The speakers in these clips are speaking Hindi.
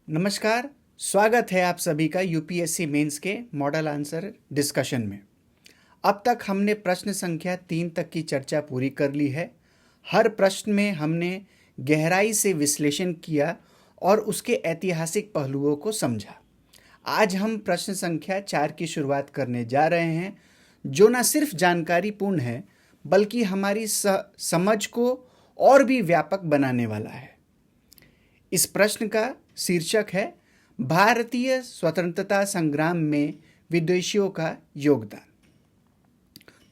नमस्कार। स्वागत है आप सभी का यूपीएससी मेंस के मॉडल आंसर डिस्कशन में। अब तक हमने प्रश्न संख्या 3 तक की चर्चा पूरी कर ली है। हर प्रश्न में हमने गहराई से विश्लेषण किया और उसके ऐतिहासिक पहलुओं को समझा। आज हम प्रश्न संख्या 4 की शुरुआत करने जा रहे हैं, जो न सिर्फ जानकारीपूर्ण है बल्कि हमारी समझ को और भी व्यापक बनाने वाला है। इस प्रश्न का शीर्षक है भारतीय स्वतंत्रता संग्राम में विदेशियों का योगदान।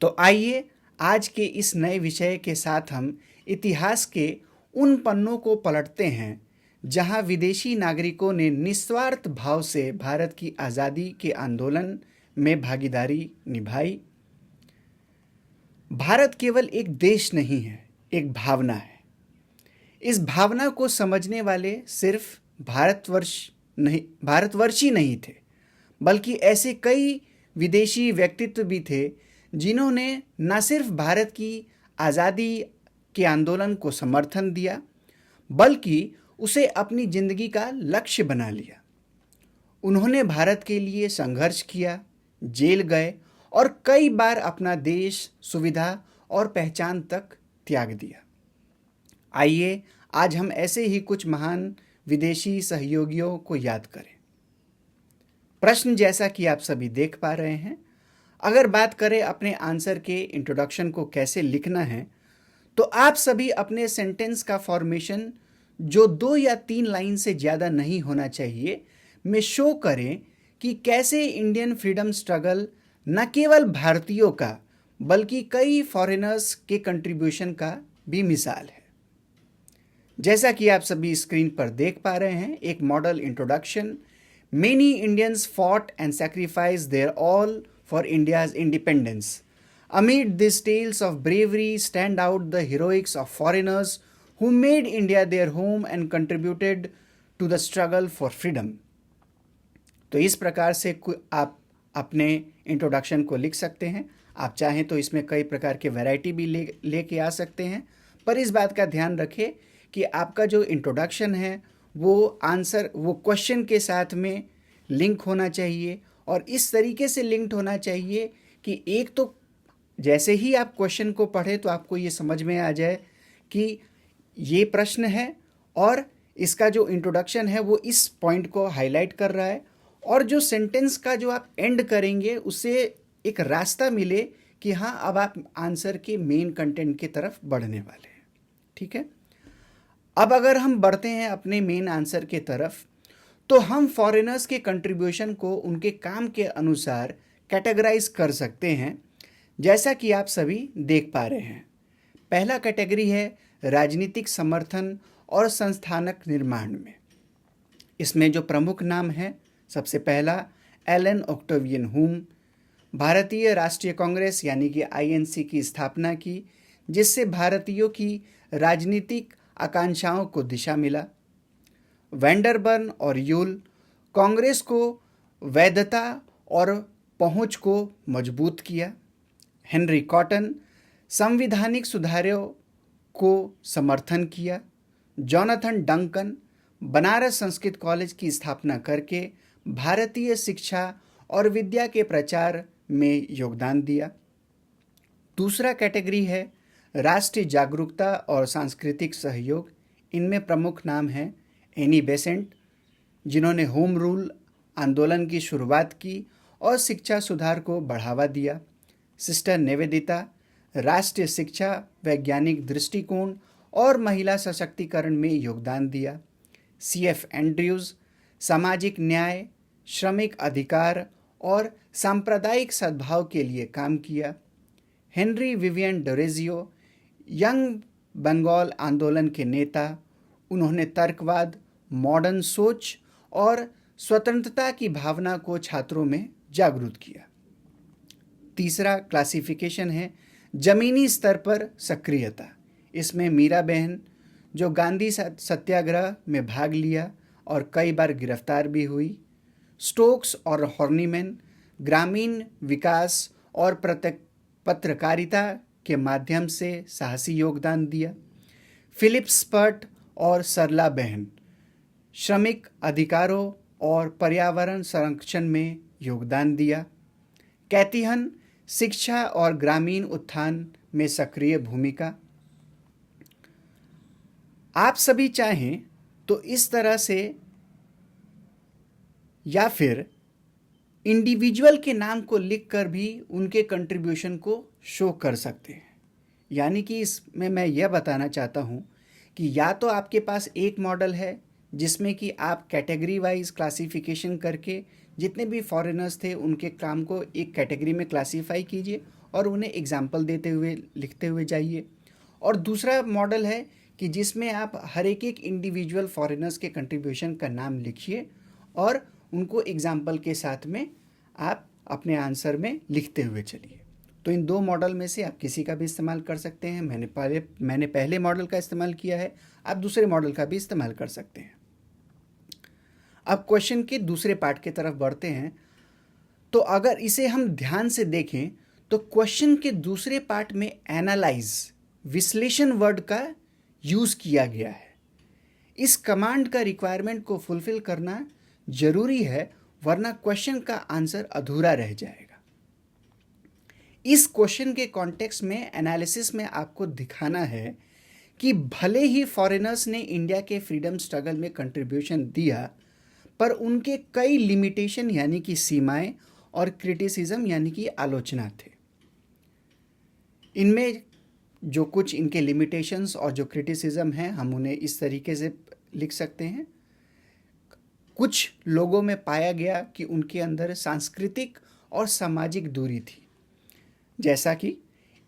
तो आइए आज के इस नए विषय के साथ हम इतिहास के उन पन्नों को पलटते हैं जहां विदेशी नागरिकों ने निस्वार्थ भाव से भारत की आज़ादी के आंदोलन में भागीदारी निभाई। भारत केवल एक देश नहीं है, एक भावना है। इस भावना को समझने वाले सिर्फ भारतवर्षी नहीं थे, बल्कि ऐसे कई विदेशी व्यक्तित्व भी थे जिन्होंने न सिर्फ भारत की आज़ादी के आंदोलन को समर्थन दिया, बल्कि उसे अपनी जिंदगी का लक्ष्य बना लिया। उन्होंने भारत के लिए संघर्ष किया, जेल गए और कई बार अपना देश, सुविधा और पहचान तक त्याग दिया। आइए आज हम ऐसे ही कुछ महान विदेशी सहयोगियों को याद करें। प्रश्न जैसा कि आप सभी देख पा रहे हैं, अगर बात करें अपने आंसर के इंट्रोडक्शन को कैसे लिखना है, तो आप सभी अपने सेंटेंस का फॉर्मेशन जो 2 या 3 लाइन से ज़्यादा नहीं होना चाहिए में शो करें कि कैसे इंडियन फ्रीडम स्ट्रगल न केवल भारतीयों का बल्कि कई फॉरेनर्स के कंट्रीब्यूशन का भी मिसाल है। जैसा कि आप सभी स्क्रीन पर देख पा रहे हैं, एक model introduction. Many Indians fought and sacrifice there all for India's independence. Amid this tells of bravery stand out the heroics of foreigners who made India their home and contributed to the struggle for freedom। तो इस प्रकार से आप अपने इंट्रोडक्शन को लिख सकते हैं। आप चाहें तो इसमें कई प्रकार के वैरायटी भी लेके आ सकते हैं, पर इस बात का ध्यान रखें कि आपका जो इंट्रोडक्शन है वो क्वेश्चन के साथ में लिंक होना चाहिए, और इस तरीके से लिंक्ड होना चाहिए कि एक तो जैसे ही आप क्वेश्चन को पढ़े तो आपको ये समझ में आ जाए कि ये प्रश्न है और इसका जो इंट्रोडक्शन है वो इस पॉइंट को हाईलाइट कर रहा है, और जो सेंटेंस का जो आप एंड करेंगे उससे एक रास्ता मिले कि हाँ, अब आप आंसर के मेन कंटेंट की तरफ बढ़ने वाले हैं। ठीक है, अब अगर हम बढ़ते हैं अपने मेन आंसर के तरफ, तो हम फॉरेनर्स के कंट्रीब्यूशन को उनके काम के अनुसार कैटेगराइज कर सकते हैं, जैसा कि आप सभी देख पा रहे हैं। पहला कैटेगरी है राजनीतिक समर्थन और संस्थानक निर्माण में। इसमें जो प्रमुख नाम है, सबसे पहला एलन ऑक्टेवियन हुम। भारतीय राष्ट्रीय कांग्रेस यानी कि आईएनसी की स्थापना की, जिससे भारतीयों की राजनीतिक आकांक्षाओं को दिशा मिला। वैंडरबर्न और यूल कांग्रेस को वैधता और पहुंच को मजबूत किया। हेनरी कॉटन संवैधानिक सुधारों को समर्थन किया। Jonathan Duncan Banaras Sanskrit college की स्थापना करके भारतीय शिक्षा और विद्या के प्रचार में योगदान दिया। दूसरा कैटेगरी है राष्ट्रीय जागरूकता और सांस्कृतिक सहयोग। इनमें प्रमुख नाम है एनी बेसेंट, जिन्होंने होम रूल आंदोलन की शुरुआत की और शिक्षा सुधार को बढ़ावा दिया। सिस्टर निवेदिता राष्ट्रीय शिक्षा, वैज्ञानिक दृष्टिकोण और महिला सशक्तिकरण में योगदान दिया। CF एंड्रयूज सामाजिक न्याय, श्रमिक अधिकार और सांप्रदायिक सद्भाव के लिए काम किया। हेनरी विवियन डोरेजियो यंग बंगाल आंदोलन के नेता। उन्होंने तर्कवाद, मॉडर्न सोच और स्वतंत्रता की भावना को छात्रों में जागरूक किया। तीसरा क्लासिफिकेशन है जमीनी स्तर पर सक्रियता। इसमें मीरा बहन, जो गांधी सत्याग्रह में भाग लिया और कई बार गिरफ्तार भी हुई। स्टोक्स और हॉर्नीमैन ग्रामीण विकास और पत्रकारिता के माध्यम से साहसी योगदान दिया। फिलिप स्पर्ट और सरला बहन श्रमिक अधिकारों और पर्यावरण संरक्षण में योगदान दिया। कैथी हन शिक्षा और ग्रामीण उत्थान में सक्रिय भूमिका। आप सभी चाहें तो इस तरह से या फिर इंडिविजुअल के नाम को लिखकर भी उनके कंट्रीब्यूशन को शो कर सकते हैं। यानी कि इसमें मैं यह बताना चाहता हूँ कि या तो आपके पास एक मॉडल है जिसमें कि आप कैटेगरी वाइज क्लासिफिकेशन करके जितने भी फॉरेनर्स थे उनके काम को एक कैटेगरी में क्लासीफाई कीजिए और उन्हें एग्जाम्पल देते हुए लिखते हुए जाइए। और दूसरा मॉडल है कि जिसमें आप हर एक इंडिविजुअल फॉरेनर्स के कंट्रीब्यूशन का नाम लिखिए और उनको एग्जाम्पल के साथ में आप अपने आंसर में लिखते हुए चलिए। तो इन दो मॉडल में से आप किसी का भी इस्तेमाल कर सकते हैं। मैंने पहले मॉडल का इस्तेमाल किया है, आप दूसरे मॉडल का भी इस्तेमाल कर सकते हैं। अब क्वेश्चन के दूसरे पार्ट की तरफ बढ़ते हैं। तो अगर इसे हम ध्यान से देखें तो क्वेश्चन के दूसरे पार्ट में एनालाइज, विश्लेषण वर्ड का यूज किया गया है। इस कमांड का रिक्वायरमेंट को फुलफिल करना जरूरी है, वरना क्वेश्चन का आंसर अधूरा रह जाएगा। इस क्वेश्चन के कॉन्टेक्स्ट में एनालिसिस में आपको दिखाना है कि भले ही फॉरेनर्स ने इंडिया के फ्रीडम स्ट्रगल में कंट्रीब्यूशन दिया, पर उनके कई लिमिटेशन यानी कि सीमाएं और क्रिटिसिज्म यानी कि आलोचना थे। इनमें जो कुछ इनके लिमिटेशंस और जो क्रिटिसिज्म हैं, हम उन्हें इस तरीके से लिख सकते हैं। कुछ लोगों में पाया गया कि उनके अंदर सांस्कृतिक और सामाजिक दूरी थी, जैसा कि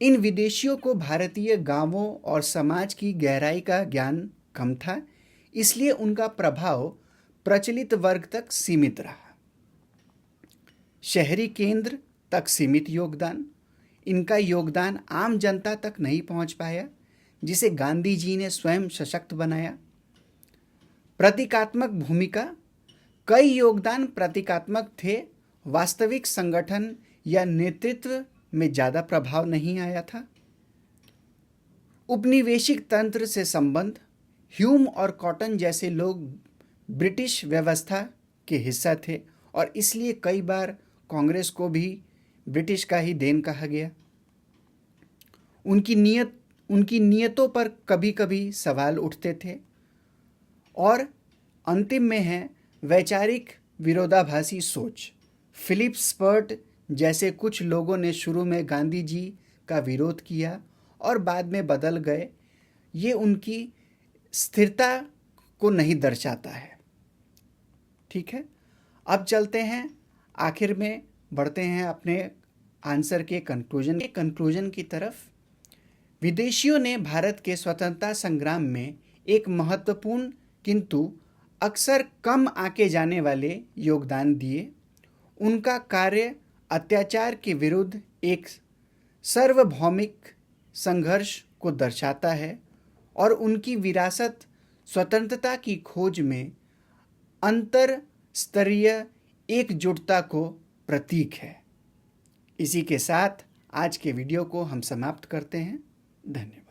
इन विदेशियों को भारतीय गांवों और समाज की गहराई का ज्ञान कम था, इसलिए उनका प्रभाव प्रचलित वर्ग तक सीमित रहा। शहरी केंद्र तक सीमित योगदान, इनका योगदान आम जनता तक नहीं पहुंच पाया, जिसे गांधी जी ने स्वयं सशक्त बनाया। प्रतीकात्मक भूमिका, कई योगदान प्रतीकात्मक थे, वास्तविक संगठन या नेतृत्व में ज़्यादा प्रभाव नहीं आया था। उपनिवेशिक तंत्र से संबंध, ह्यूम और कॉटन जैसे लोग ब्रिटिश व्यवस्था के हिस्सा थे और इसलिए कई बार कांग्रेस को भी ब्रिटिश का ही देन कहा गया। उनकी नीयतों पर कभी कभी सवाल उठते थे। और अंतिम में है वैचारिक विरोधाभासी सोच। फिलिप स्पर्ट जैसे कुछ लोगों ने शुरू में गांधी जी का विरोध किया और बाद में बदल गए। ये उनकी स्थिरता को नहीं दर्शाता है। ठीक है, अब चलते हैं, आखिर में बढ़ते हैं अपने आंसर के कंक्लूजन की तरफ। विदेशियों ने भारत के स्वतंत्रता संग्राम में एक महत्वपूर्ण किंतु अक्सर कम आके जाने वाले योगदान दिए। उनका कार्य अत्याचार के विरुद्ध एक सार्वभौमिक संघर्ष को दर्शाता है और उनकी विरासत स्वतंत्रता की खोज में अंतर स्तरीय एकजुटता को प्रतीक है। इसी के साथ आज के वीडियो को हम समाप्त करते हैं। धन्यवाद।